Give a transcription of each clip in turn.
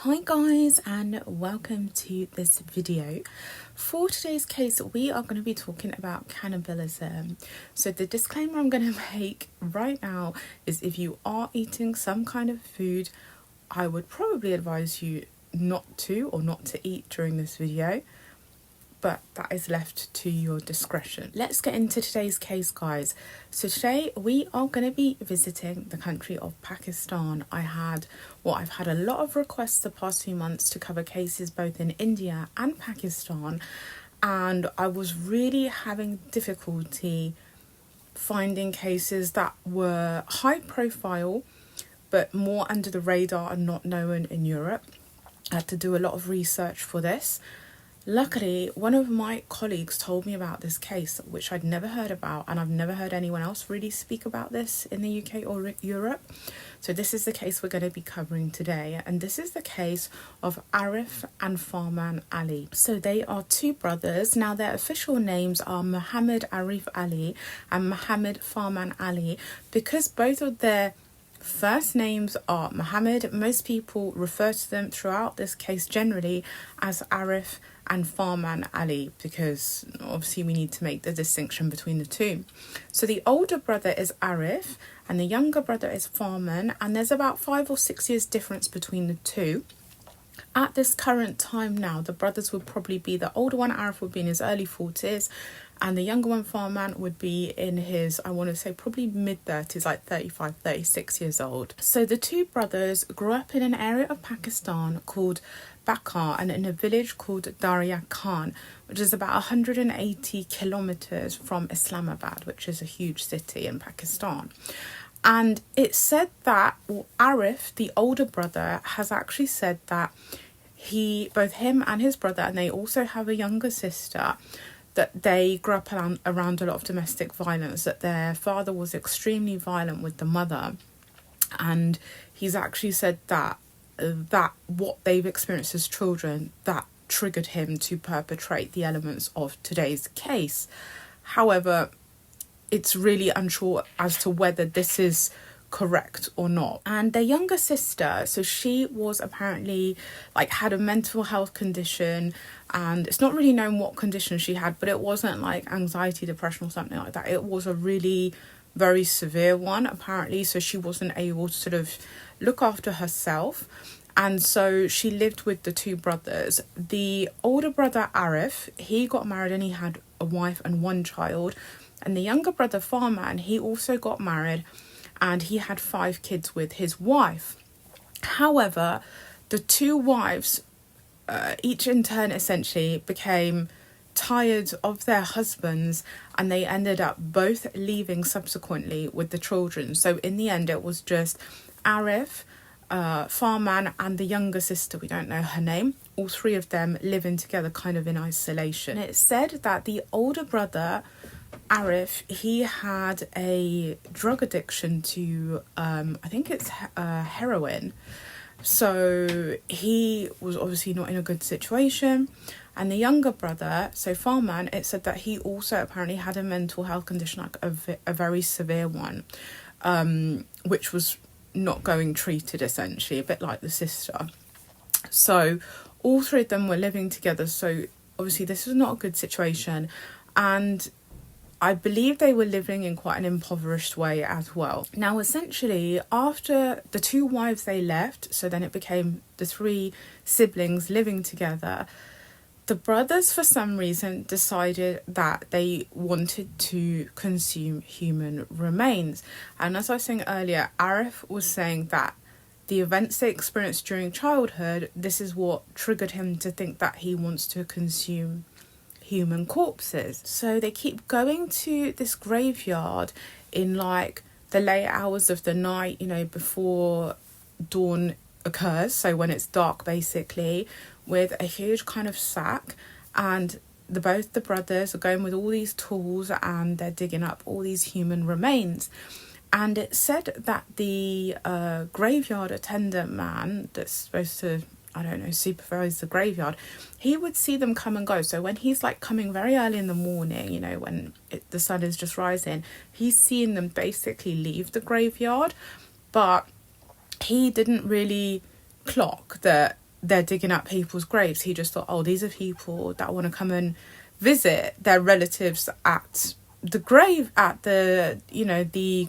Hi guys, and welcome to this video. For today's case, we are going to be talking about cannibalism. So the disclaimer I'm going to make right now is if you are eating some kind of food, I would probably advise you not to eat during this video, but that is left to your discretion. Let's get into today's case, guys. So today we are going to be visiting the country of Pakistan. I've had a lot of requests the past few months to cover cases both in India and Pakistan, and I was really having difficulty finding cases that were high profile but more under the radar and not known in Europe. I had to do a lot of research for this. Luckily, one of my colleagues told me about this case, which I'd never heard about, and I've never heard anyone else really speak about this in the UK or Europe. So this is the case we're going to be covering today, and this is the case of Arif and Farman Ali. So they are two brothers. Now their official names are Muhammad Arif Ali and Muhammad Farman Ali. Because both of their first names are Muhammad, most people refer to them throughout this case generally as Arif and Farman Ali, because obviously we need to make the distinction between the two. So the older brother is Arif and the younger brother is Farman, and there's about 5 or 6 years difference between the two. At this current time now, the brothers would probably be, the older one, Arif, would be in his early 40s, and the younger one, Farman, would be in his, I want to say, probably mid-30s, like 35, 36 years old. So the two brothers grew up in an area of Pakistan called Bakar and in a village called Darya Khan, which is about 180 kilometers from Islamabad, which is a huge city in Pakistan. And it's said that Arif, the older brother, has actually said that both him and his brother, and they also have a younger sister, that they grew up around a lot of domestic violence, that their father was extremely violent with the mother. And he's actually said that what they've experienced as children, that triggered him to perpetrate the elements of today's case. However, it's really unsure as to whether this is correct or not. And their younger sister, so she was apparently had a mental health condition, and it's not really known what condition she had, but it wasn't like anxiety, depression or something like that. It was a really very severe one apparently, so she wasn't able to sort of look after herself, and so she lived with the two brothers. The older brother Arif, he got married and he had a wife and one child, and the younger brother Farman, he also got married and he had 5 kids with his wife. However, the two wives, each in turn essentially, became tired of their husbands, and they ended up both leaving subsequently with the children. So in the end, it was just Arif, Farman, and the younger sister, we don't know her name, all 3 of them living together kind of in isolation. And it's said that the older brother Arif, he had a drug addiction to I think it's heroin. So he was obviously not in a good situation. And the younger brother, so Farman, it said that he also apparently had a mental health condition, like a very severe one, which was not going treated essentially, a bit like the sister. So all 3 of them were living together. So obviously this was not a good situation. And I believe they were living in quite an impoverished way as well. Now, essentially, after the 2 wives they left, so then it became the 3 siblings living together, the brothers, for some reason, decided that they wanted to consume human remains. And as I was saying earlier, Arif was saying that the events they experienced during childhood, this is what triggered him to think that he wants to consume human corpses. So they keep going to this graveyard in the late hours of the night, before dawn occurs, so when it's dark basically, with a huge kind of sack, and both the brothers are going with all these tools and they're digging up all these human remains. And it said that the graveyard attendant man that's supposed to, supervise the graveyard, he would see them come and go. So when he's coming very early in the morning, when the sun is just rising, he's seeing them basically leave the graveyard. But he didn't really clock that they're digging up people's graves. He just thought, oh, these are people that want to come and visit their relatives at the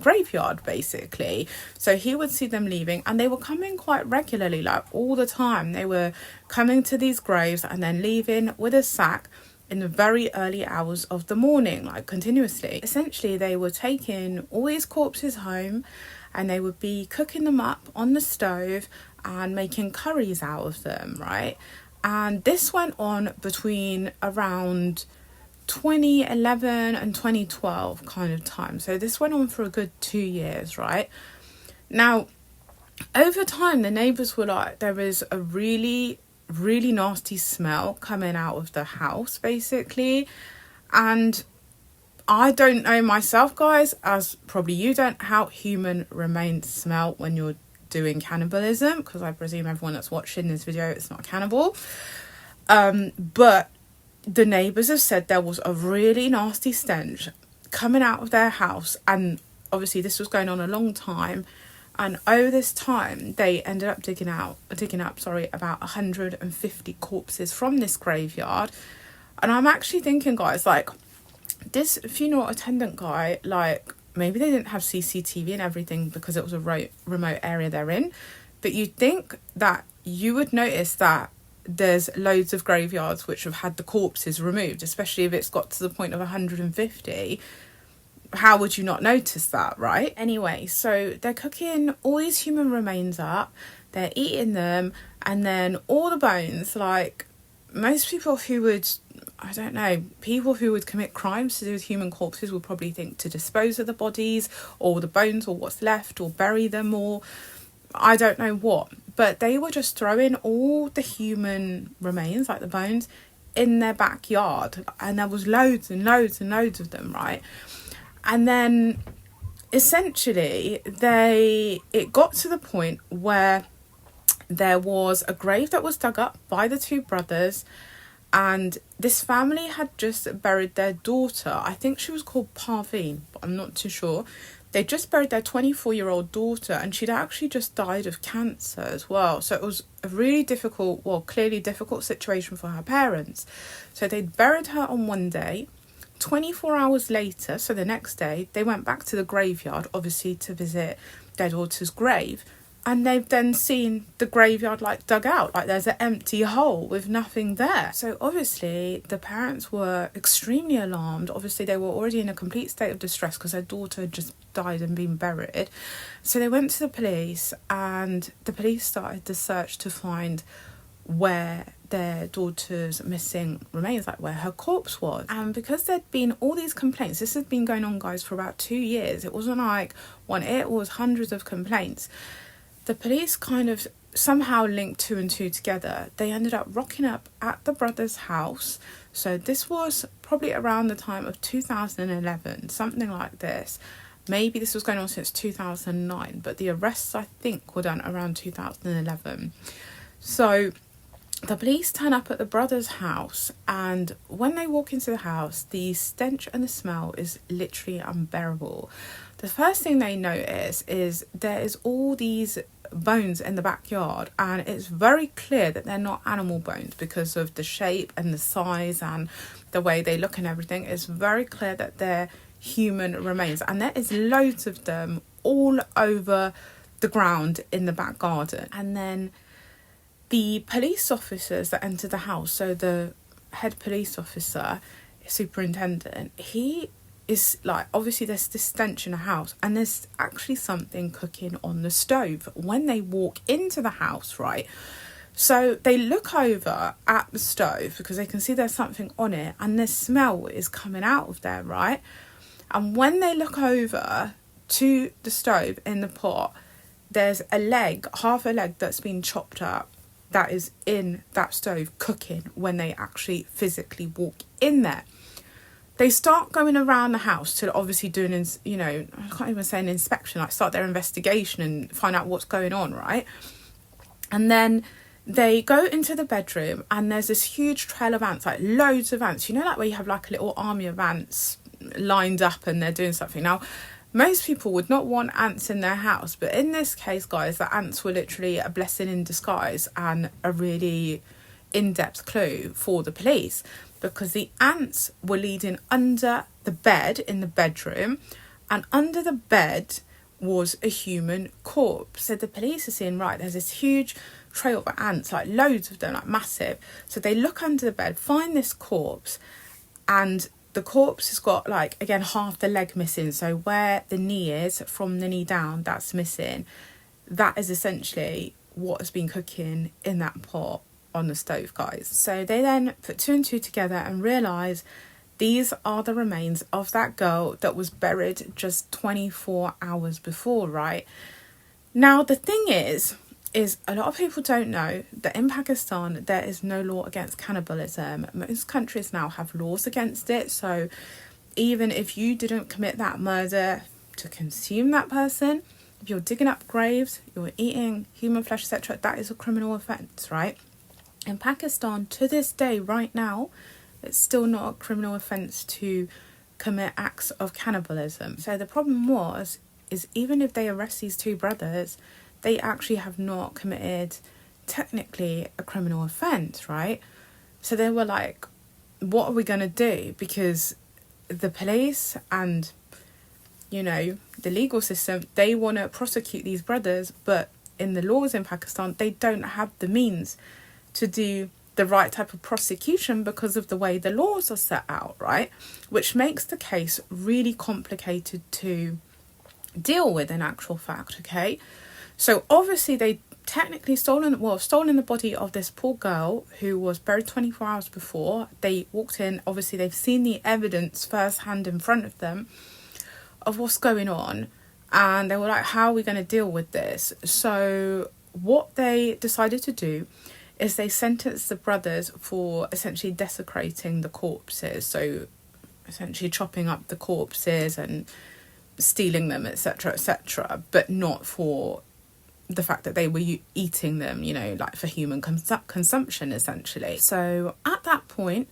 graveyard, basically. So he would see them leaving, and they were coming quite regularly, like all the time. They were coming to these graves and then leaving with a sack in the very early hours of the morning, like continuously. Essentially, they were taking all these corpses home and they would be cooking them up on the stove and making curries out of them, right? And this went on between around 2011 and 2012 kind of time. So this went on for a good 2 years, right? Now, over time, the neighbours were like, there is a really nasty smell coming out of the house, basically. And I don't know myself, guys, as probably you don't, how human remains smell when you're doing cannibalism, because I presume everyone that's watching this video is not a cannibal. But the neighbours have said there was a really nasty stench coming out of their house, and obviously this was going on a long time. And over this time, they ended up digging up about 150 corpses from this graveyard. And I'm actually thinking, guys, like, this funeral attendant guy, like, maybe they didn't have CCTV and everything because it was a remote area they're in. But you'd think that you would notice that there's loads of graveyards which have had the corpses removed, especially if it's got to the point of 150. How would you not notice that, right? Anyway, so they're cooking all these human remains up, they're eating them, and then all the bones, like most people who would, people who would commit crimes to do with human corpses would probably think to dispose of the bodies or the bones or what's left, or bury them, or I don't know what. But they were just throwing all the human remains, like the bones, in their backyard, and there was loads and loads and loads of them, right? And then essentially it got to the point where there was a grave that was dug up by the two brothers, and this family had just buried their daughter. I think she was called Parveen, but I'm not too sure. They just buried their 24-year-old daughter, and she'd actually just died of cancer as well. So it was a really clearly difficult situation for her parents. So they'd buried her on one day. 24 hours later, so the next day, they went back to the graveyard, obviously to visit their daughter's grave. And they've then seen the graveyard like dug out, like there's an empty hole with nothing there. So obviously the parents were extremely alarmed. Obviously they were already in a complete state of distress because their daughter had just died and been buried. So they went to the police, and the police started the search to find where their daughter's missing remains, like where her corpse was. And because there'd been all these complaints, this had been going on, guys, for about 2 years. It wasn't like one, it was hundreds of complaints. The police kind of somehow linked 2 and 2 together. They ended up rocking up at the brother's house. So this was probably around the time of 2011, something like this. Maybe this was going on since 2009, but the arrests, I think, were done around 2011. So the police turn up at the brother's house, and when they walk into the house, the stench and the smell is literally unbearable. The first thing they notice is there is all these bones in the backyard, and it's very clear that they're not animal bones because of the shape and the size and the way they look and everything. It's very clear that they're human remains, and there is loads of them all over the ground in the back garden. And then the police officers that enter the house, so the head police officer, superintendent, he is like, obviously there's this stench in the house, and there's actually something cooking on the stove when they walk into the house, right? So they look over at the stove because they can see there's something on it, and the smell is coming out of there, right? And when they look over to the stove in the pot, there's a leg, half a leg that's been chopped up, that is in that stove cooking when they actually physically walk in there. They start going around the house to obviously do I can't even say an inspection, like start their investigation and find out what's going on, right? And then they go into the bedroom, and there's this huge trail of ants, like loads of ants. You know, like where you have like a little army of ants lined up and they're doing something. Now, most people would not want ants in their house, but in this case, guys, the ants were literally a blessing in disguise and a really in-depth clue for the police, because the ants were leading under the bed in the bedroom, and under the bed was a human corpse. So the police are seeing, right, there's this huge trail of ants, like loads of them, like massive. So they look under the bed, find this corpse, and the corpse has got, like, again, half the leg missing. So where the knee is, from the knee down, that's missing. That is essentially what has been cooking in that pot on the stove, guys. So they then put two and two together and realise these are the remains of that girl that was buried just 24 hours before, right? Now, the thing is a lot of people don't know that in Pakistan, there is no law against cannibalism. Most countries now have laws against it. So even if you didn't commit that murder to consume that person, if you're digging up graves, you're eating human flesh, etc., that is a criminal offence, right? In Pakistan, to this day, right now, it's still not a criminal offence to commit acts of cannibalism. So the problem is even if they arrest these two brothers, they actually have not committed technically a criminal offence, right? So they were like, what are we going to do? Because the police and, you know, the legal system, they want to prosecute these brothers, but in the laws in Pakistan, they don't have the means to do the right type of prosecution because of the way the laws are set out, right? Which makes the case really complicated to deal with in actual fact, okay? So obviously they technically stolen the body of this poor girl who was buried 24 hours before. They walked in, obviously they've seen the evidence firsthand in front of them of what's going on, and they were like, how are we going to deal with this? So what they decided to do is they sentenced the brothers for essentially desecrating the corpses, so essentially chopping up the corpses and stealing them, etc., etc., but not for the fact that they were eating them, you know, like for human consumption, essentially. So at that point,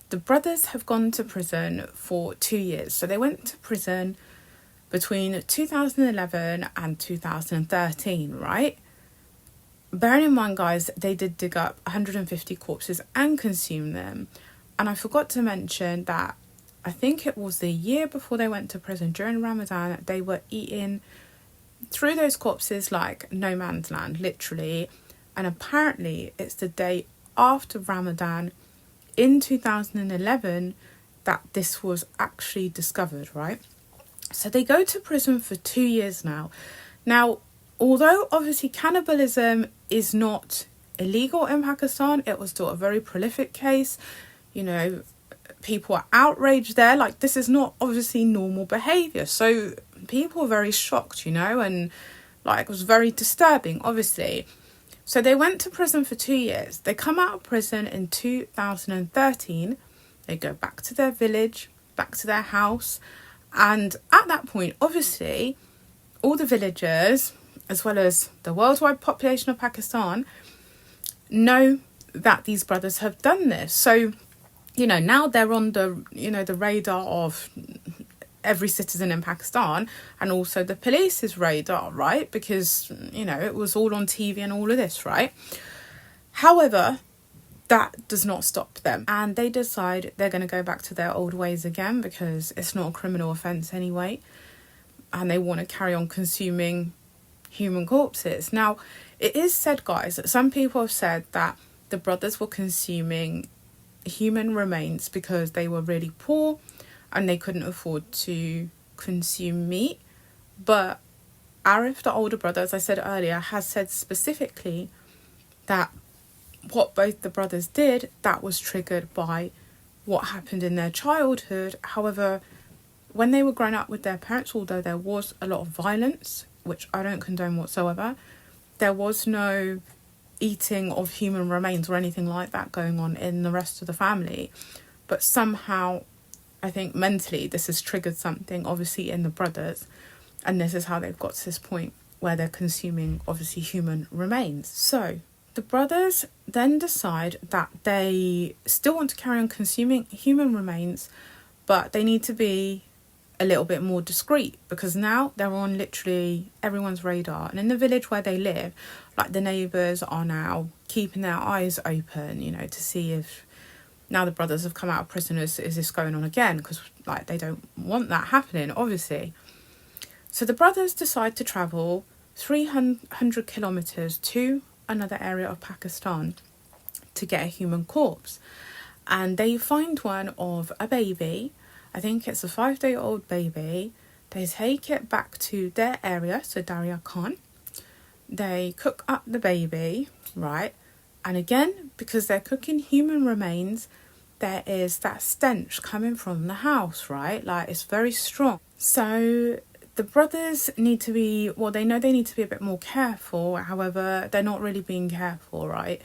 the brothers have gone to prison for 2 years. So they went to prison between 2011 and 2013, right? Bearing in mind, guys, they did dig up 150 corpses and consume them. And I forgot to mention that I think it was the year before they went to prison, during Ramadan, they were eating through those corpses like no man's land, literally. And apparently it's the day after Ramadan in 2011 that this was actually discovered, right? So they go to prison for 2 years now. Now, although obviously cannibalism is not illegal in Pakistan, it was still a very prolific case. You know, people are outraged there. Like, this is not obviously normal behaviour. So people were very shocked, you know, and like it was very disturbing, obviously. So they went to prison for 2 years. They come out of prison in 2013. They go back to their village, back to their house. And at that point, obviously, all the villagers, as well as the worldwide population of Pakistan, know that these brothers have done this. So, you know, now they're on the, you know, the radar of every citizen in Pakistan, and also the police's radar, right? Because, you know, it was all on TV and all of this, right? However, that does not stop them, and they decide they're going to go back to their old ways again, because it's not a criminal offence anyway, and they want to carry on consuming human corpses. Now, it is said, guys, that some people have said that the brothers were consuming human remains because they were really poor and they couldn't afford to consume meat. But Arif, the older brother, as I said earlier, has said specifically that what both the brothers did, that was triggered by what happened in their childhood. However, when they were growing up with their parents, although there was a lot of violence, which I don't condone whatsoever, there was no eating of human remains or anything like that going on in the rest of the family. But somehow, I think mentally, this has triggered something, obviously, in the brothers. And this is how they've got to this point where they're consuming, obviously, human remains. So the brothers then decide that they still want to carry on consuming human remains, but they need to be a little bit more discreet, because now they're on literally everyone's radar. And in the village where they live, like, the neighbours are now keeping their eyes open, you know, to see if now the brothers have come out of prison, is this going on again? Because, like, they don't want that happening, obviously. So the brothers decide to travel 300 kilometres to another area of Pakistan to get a human corpse. And they find one of a baby. I think it's a 5-day-old baby. They take it back to their area, so Darya Khan. They cook up the baby, right? And again, because they're cooking human remains, there is that stench coming from the house, right? Like, it's very strong. So the brothers need to be, well, they know they need to be a bit more careful. However, they're not really being careful, right?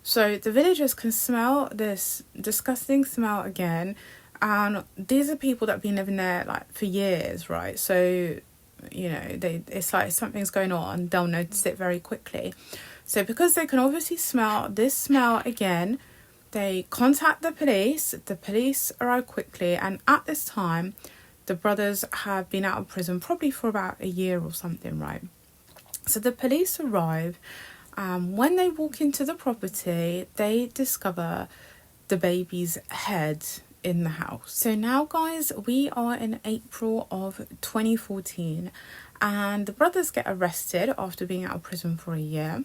So the villagers can smell this disgusting smell again. And these are people that have been living there, like, for years, right? So, you know, it's like something's going on. They'll notice it very quickly. So because they can obviously smell this smell again, they contact the police. The police arrive quickly. And at this time, the brothers have been out of prison probably for about a year or something, right? So the police arrive. When they walk into the property, they discover the baby's head in the house. So now, guys, we are in April of 2014, and the brothers get arrested after being out of prison for a year.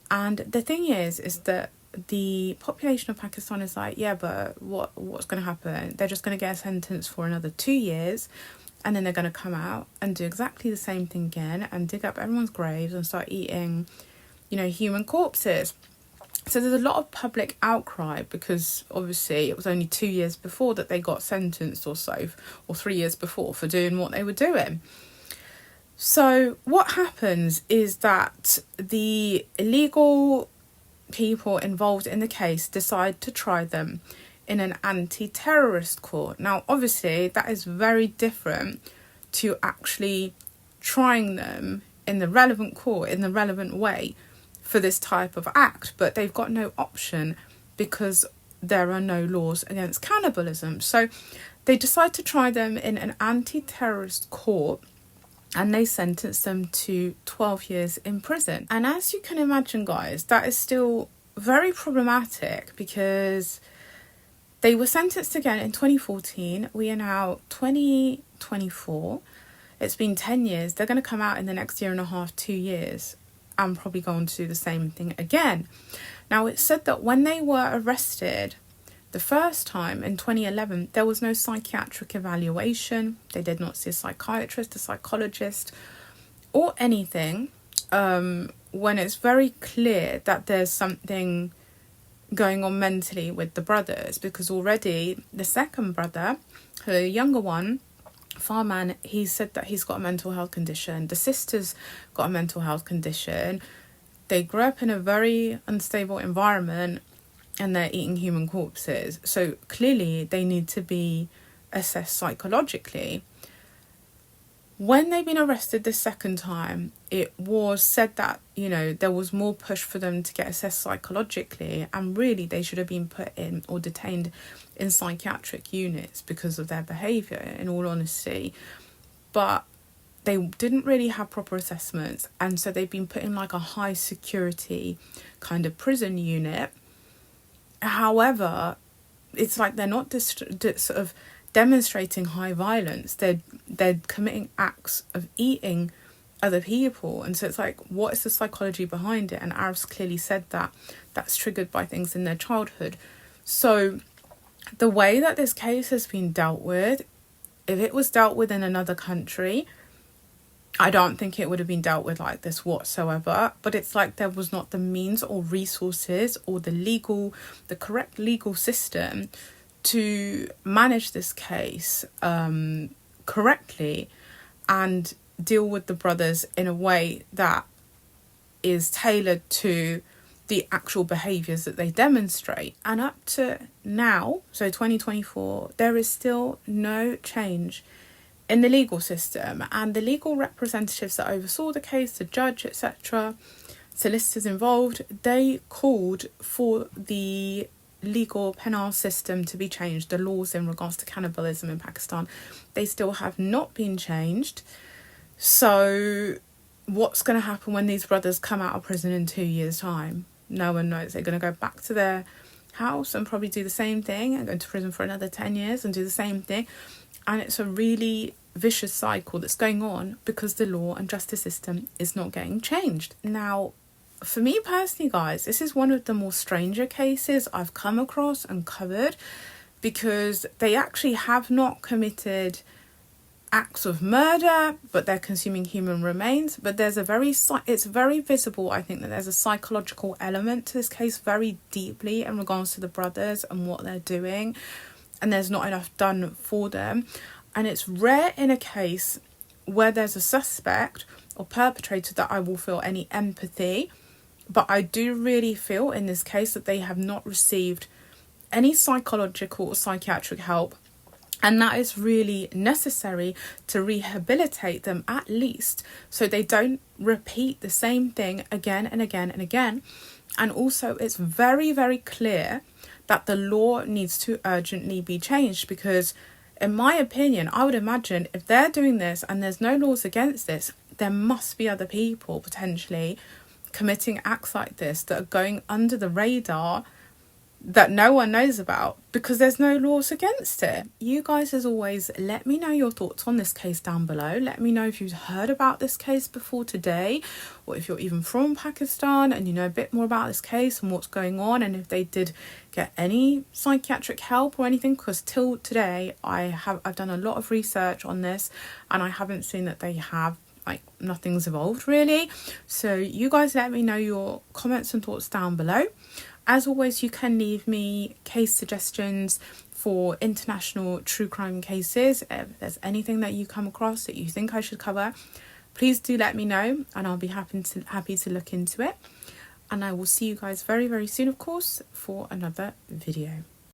And the thing is that the population of Pakistan is like, yeah, but what's going to happen? They're just going to get a sentence for another 2 years, and then they're going to come out and do exactly the same thing again and dig up everyone's graves and start eating, you know, human corpses. So there's a lot of public outcry, because obviously it was only 2 years before that they got sentenced or so, or 3 years before, for doing what they were doing. So what happens is that the illegal people involved in the case decide to try them in an anti-terrorist court. Now, obviously, that is very different to actually trying them in the relevant court, in the relevant way, for this type of act. But they've got no option because there are no laws against cannibalism. So they decide to try them in an anti-terrorist court, and they sentence them to 12 years in prison. And as you can imagine, guys, that is still very problematic, because they were sentenced again in 2014. We are now 2024. It's been 10 years. They're going to come out in the next year and a half, 2 years, and probably go on to do the same thing again. Now, it's said that when they were arrested the first time in 2011, there was no psychiatric evaluation. They did not see a psychiatrist, a psychologist, or anything, when it's very clear that there's something going on mentally with the brothers. Because already the second brother, the younger one, Farman, he said that he's got a mental health condition. The sister's got a mental health condition. They grew up in a very unstable environment, and they're eating human corpses. So clearly they need to be assessed psychologically. When they've been arrested the second time, it was said that, you know, there was more push for them to get assessed psychologically, and really they should have been put in or detained in psychiatric units because of their behaviour, in all honesty. But they didn't really have proper assessments, and so they've been put in like a high security kind of prison unit. However, it's like they're not sort of demonstrating high violence. They're committing acts of eating other people, and so it's like, what is the psychology behind it? And Arif's clearly said that that's triggered by things in their childhood. So the way that this case has been dealt with, if it was dealt with in another country, I don't think it would have been dealt with like this whatsoever. But it's like there was not the means or resources or the correct legal system to manage this case correctly and deal with the brothers in a way that is tailored to the actual behaviours that they demonstrate. And up to now, so 2024, there is still no change in the legal system. And the legal representatives that oversaw the case, the judge, etc., solicitors involved, they called for the legal penal system to be changed, the laws in regards to cannibalism in Pakistan, they still have not been changed. So what's going to happen when these brothers come out of prison in 2 years' time? No one knows. They're going to go back to their house and probably do the same thing and go to prison for another 10 years and do the same thing. And it's a really vicious cycle that's going on because the law and justice system is not getting changed. Now, for me personally, guys, this is one of the more stranger cases I've come across and covered, because they actually have not committed acts of murder, but they're consuming human remains. But there's it's very visible, I think, that there's a psychological element to this case very deeply in regards to the brothers and what they're doing, and there's not enough done for them. And it's rare in a case where there's a suspect or perpetrator that I will feel any empathy, but I do really feel in this case that they have not received any psychological or psychiatric help. And that is really necessary to rehabilitate them, at least, so they don't repeat the same thing again and again and again. And also, it's very, very clear that the law needs to urgently be changed, because in my opinion, I would imagine if they're doing this and there's no laws against this, there must be other people potentially committing acts like this that are going under the radar that no one knows about because there's no laws against it. You guys, as always, let me know your thoughts on this case down below. Let me know if you've heard about this case before today, or if you're even from Pakistan and you know a bit more about this case and what's going on, and if they did get any psychiatric help or anything, because till today I've done a lot of research on this and I haven't seen that they have. Like, nothing's evolved really. So you guys let me know your comments and thoughts down below. As always, you can leave me case suggestions for international true crime cases. If there's anything that you come across that you think I should cover, please do let me know and I'll be happy to look into it. And I will see you guys very, very soon, of course, for another video.